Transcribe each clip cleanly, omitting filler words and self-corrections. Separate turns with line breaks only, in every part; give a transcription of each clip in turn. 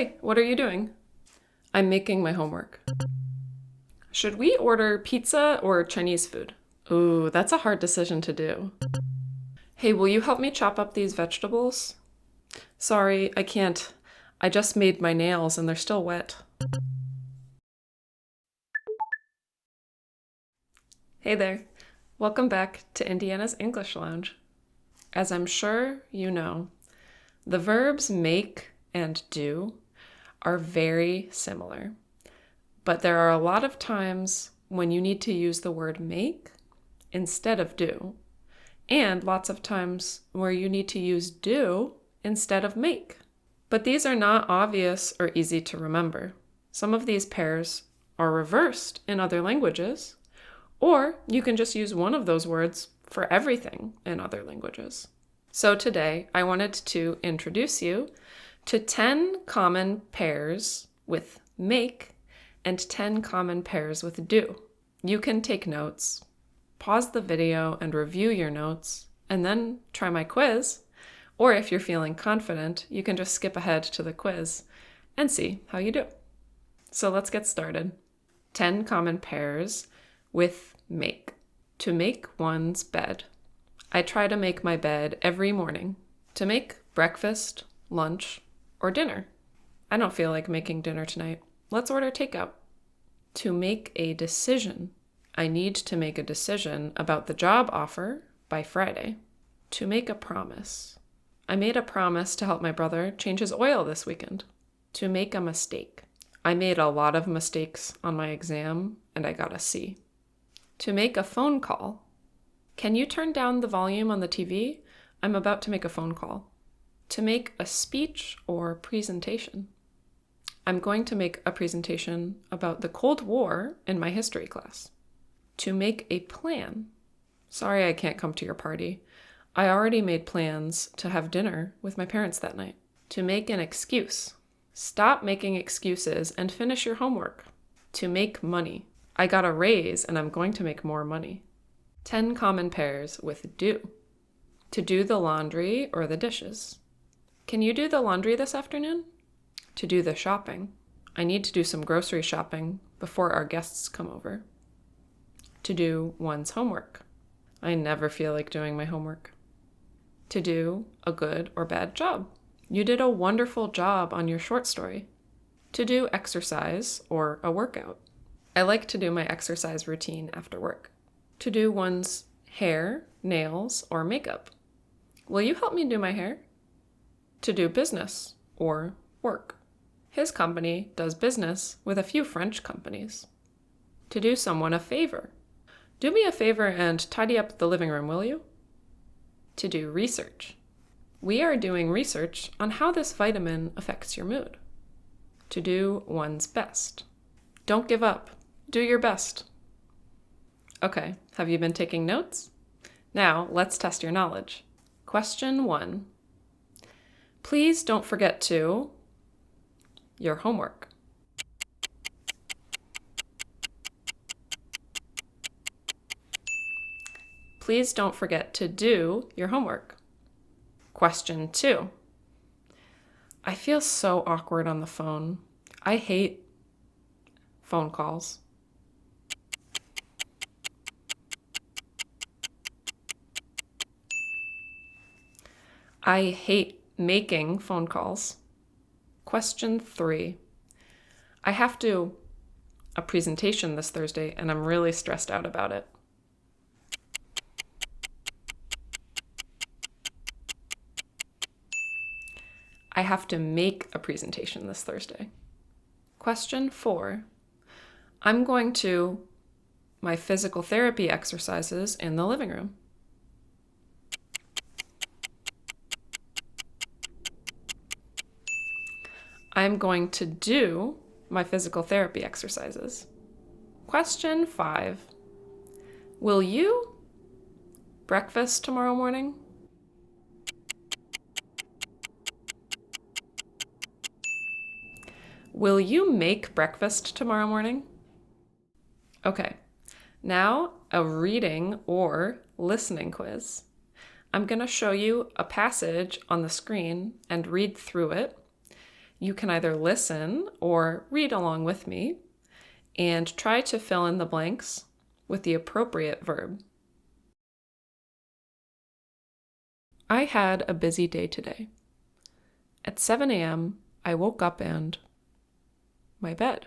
Hey, what are you doing? I'm making my homework. Should we order pizza or Chinese food? Ooh, that's a hard decision to do. Hey, will you help me chop up these vegetables? Sorry, I can't. I just made my nails and they're still wet. Hey there. Welcome back to Indiana's English Lounge. As I'm sure you know, the verbs make and do are very similar. But there are a lot of times when you need to use the word make instead of do, and lots of times where you need to use do instead of make. But these are not obvious or easy to remember. Some of these pairs are reversed in other languages, or you can just use one of those words for everything in other languages. So today I wanted to introduce you to 10 common pairs with make and 10 common pairs with do. You can take notes, pause the video and review your notes, and then try my quiz. Or if you're feeling confident, you can just skip ahead to the quiz and see how you do. So let's get started. 10 common pairs with make. To make one's bed. I try to make my bed every morning. To make breakfast, lunch, or dinner. I don't feel like making dinner tonight. Let's order takeout. To make a decision. I need to make a decision about the job offer by Friday. To make a promise. I made a promise to help my brother change his oil this weekend. To make a mistake. I made a lot of mistakes on my exam and I got a C. To make a phone call. Can you turn down the volume on the TV? I'm about to make a phone call. To make a speech or presentation. I'm going to make a presentation about the Cold War in my history class. To make a plan. Sorry I can't come to your party. I already made plans to have dinner with my parents that night. To make an excuse. Stop making excuses and finish your homework. To make money. I got a raise and I'm going to make more money. 10 common pairs with do. To do the laundry or the dishes. Can you do the laundry this afternoon? To do the shopping. I need to do some grocery shopping before our guests come over. To do one's homework. I never feel like doing my homework. To do a good or bad job. You did a wonderful job on your short story. To do exercise or a workout. I like to do my exercise routine after work. To do one's hair, nails, or makeup. Will you help me do my hair? To do business or work. His company does business with a few French companies. To do someone a favor. Do me a favor and tidy up the living room, will you? To do research. We are doing research on how this vitamin affects your mood. To do one's best. Don't give up. Do your best. Okay, have you been taking notes? Now, let's test your knowledge. Question 1. Please don't forget to your homework. Please don't forget to do your homework. Question 2. I feel so awkward on the phone. I hate phone calls. I hate making phone calls. Question 3. I have a presentation this Thursday and I'm really stressed out about it. I have to make a presentation this Thursday. Question 4. I'm going to my physical therapy exercises in the living room. I'm going to do my physical therapy exercises. Question 5. Will you breakfast tomorrow morning? Will you make breakfast tomorrow morning? Okay, now a reading or listening quiz. I'm going to show you a passage on the screen and read through it. You can either listen or read along with me and try to fill in the blanks with the appropriate verb. I had a busy day today. At 7 a.m., I woke up and my bed.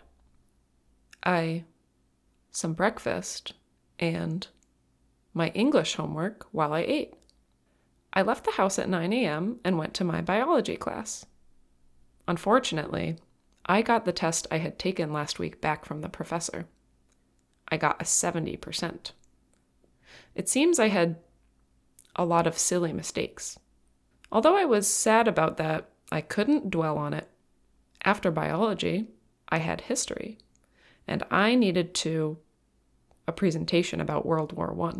Some breakfast and my English homework while I ate. I left the house at 9 a.m. and went to my biology class. Unfortunately, I got the test I had taken last week back from the professor. I got a 70%. It seems I had a lot of silly mistakes. Although I was sad about that, I couldn't dwell on it. After biology, I had history, and I needed a presentation about World War I.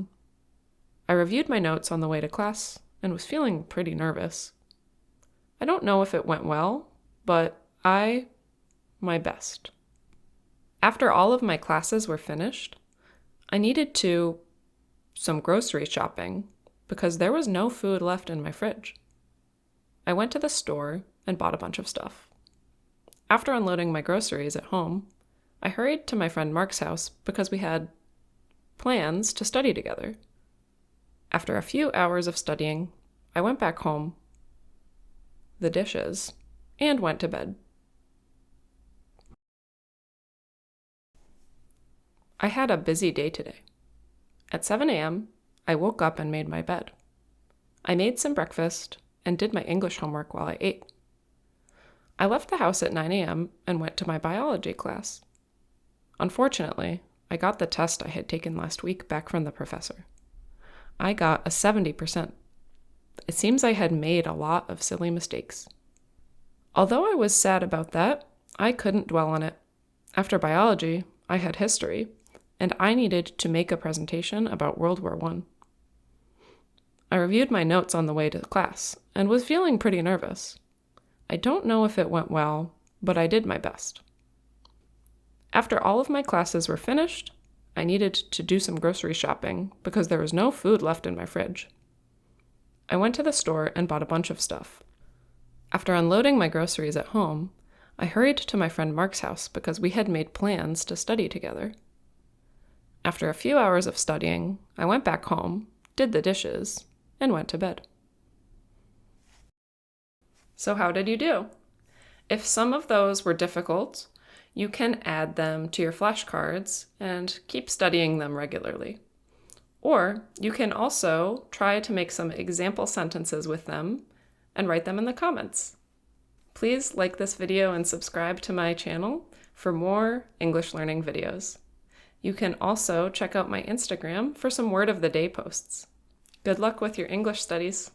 I reviewed my notes on the way to class and was feeling pretty nervous. I don't know if it went well, but my best. After all of my classes were finished, I needed some grocery shopping because there was no food left in my fridge. I went to the store and bought a bunch of stuff. After unloading my groceries at home, I hurried to my friend Mark's house because we had plans to study together. After a few hours of studying, I went back home, the dishes, and went to bed. I had a busy day today. At 7 a.m., I woke up and made my bed. I made some breakfast and did my English homework while I ate. I left the house at 9 a.m. and went to my biology class. Unfortunately, I got the test I had taken last week back from the professor. I got a 70%. It seems I had made a lot of silly mistakes. Although I was sad about that, I couldn't dwell on it. After biology, I had history, and I needed to make a presentation about World War I. I reviewed my notes on the way to class and was feeling pretty nervous. I don't know if it went well, but I did my best. After all of my classes were finished, I needed to do some grocery shopping because there was no food left in my fridge. I went to the store and bought a bunch of stuff. After unloading my groceries at home, I hurried to my friend Mark's house because we had made plans to study together. After a few hours of studying, I went back home, did the dishes, and went to bed. So how did you do? If some of those were difficult, you can add them to your flashcards and keep studying them regularly. Or you can also try to make some example sentences with them and write them in the comments. Please like this video and subscribe to my channel for more English learning videos. You can also check out my Instagram for some word of the day posts. Good luck with your English studies.